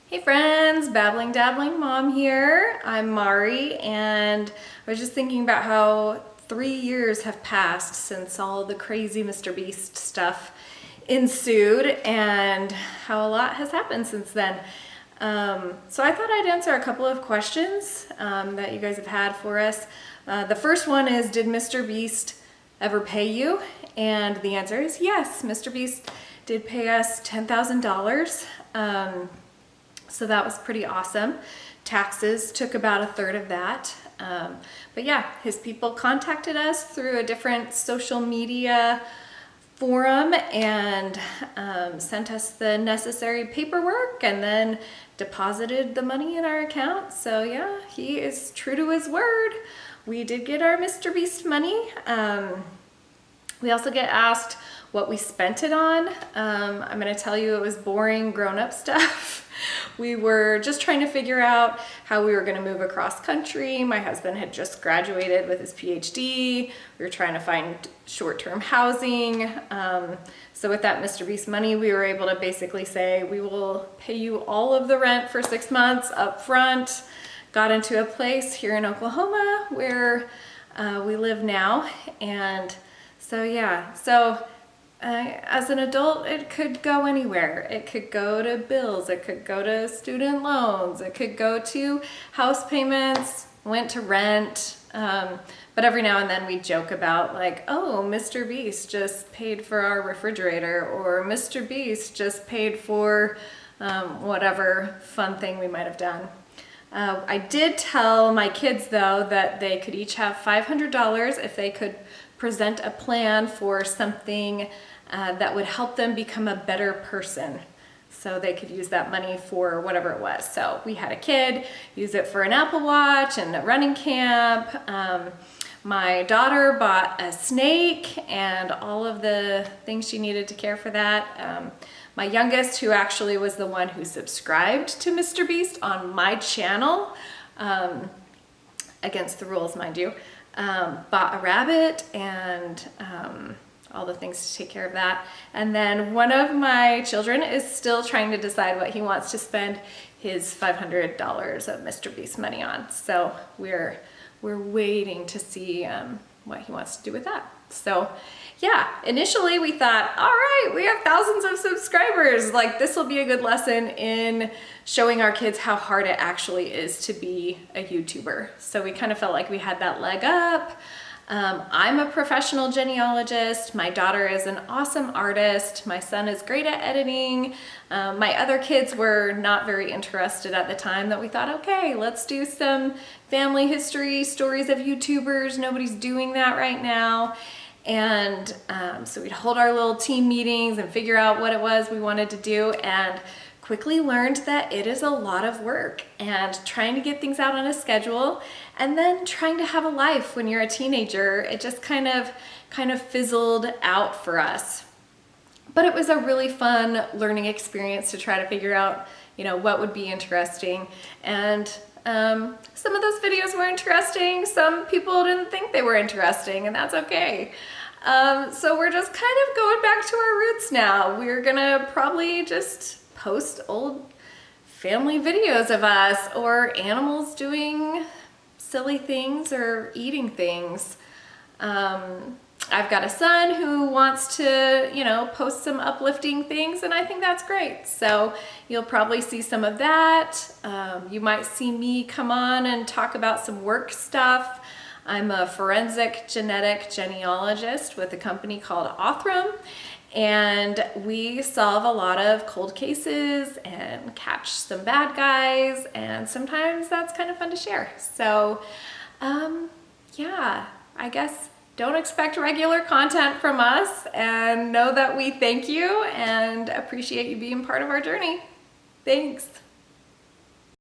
Hey friends, Babbling Dabbling Mom here. I'm Mari, and I was just thinking about how 3 years have passed since all the crazy Mr. Beast stuff ensued and how a lot has happened since then. So I thought I'd answer a couple of questions that you guys have had for us. The first one is, did Mr. Beast ever pay you? And the answer is yes, Mr. Beast did pay us $10,000. So that was pretty awesome. Taxes took about a third of that. But yeah, his people contacted us through a different social media forum and sent us the necessary paperwork and then deposited the money in our account. So yeah, he is true to his word. We did get our Mr. Beast money. We also get asked what we spent it on. I'm gonna tell you it was boring grown-up stuff. We were just trying to figure out how we were gonna move across country. My husband had just graduated with his PhD. We were trying to find short-term housing. So with that Mr. Beast money, we were able to basically say, we will pay you all of the rent for 6 months up front. Got into a place here in Oklahoma where we live now. And so yeah, as an adult, it could go anywhere. It could go to bills, it could go to student loans, it could go to house payments, went to rent. But every now and then we joke about like, oh, Mr. Beast just paid for our refrigerator, or Mr. Beast just paid for whatever fun thing we might have done. I did tell my kids though that they could each have $500 if they could present a plan for something that would help them become a better person. So they could use that money for whatever it was. So we had a kid use it for an Apple Watch and a running camp. My daughter bought a snake and all of the things she needed to care for that. My youngest, who actually was the one who subscribed to Mr. Beast on my channel, against the rules, mind you, bought a rabbit and all the things to take care of that. And then one of my children is still trying to decide what he wants to spend his $500 of Mr. Beast money on. So we're waiting to see what he wants to do with that. So yeah, initially we thought, all right, we have thousands of subscribers. Like, this will be a good lesson in showing our kids how hard it actually is to be a YouTuber. So we kind of felt like we had that leg up. I'm a professional genealogist. My daughter is an awesome artist. My son is great at editing. My other kids were not very interested at the time, that we thought, okay, let's do some family history, stories of YouTubers. Nobody's doing that right now. And so we'd hold our little team meetings and figure out what it was we wanted to do, and quickly learned that it is a lot of work, and trying to get things out on a schedule and then trying to have a life when you're a teenager, it just kind of fizzled out for us. But it was a really fun learning experience to try to figure out, what would be interesting. And some of those videos were interesting. Some people didn't think they were interesting, and that's okay. So we're just kind of going back to our roots now. We're gonna probably just post old family videos of us, or animals doing silly things or eating things. I've got a son who wants to, post some uplifting things, and I think that's great. So you'll probably see some of that. You might see me come on and talk about some work stuff. I'm a forensic genetic genealogist with a company called Othram, and we solve a lot of cold cases and catch some bad guys, and sometimes that's kind of fun to share. So yeah, I guess don't expect regular content from us, and know that we thank you and appreciate you being part of our journey. Thanks.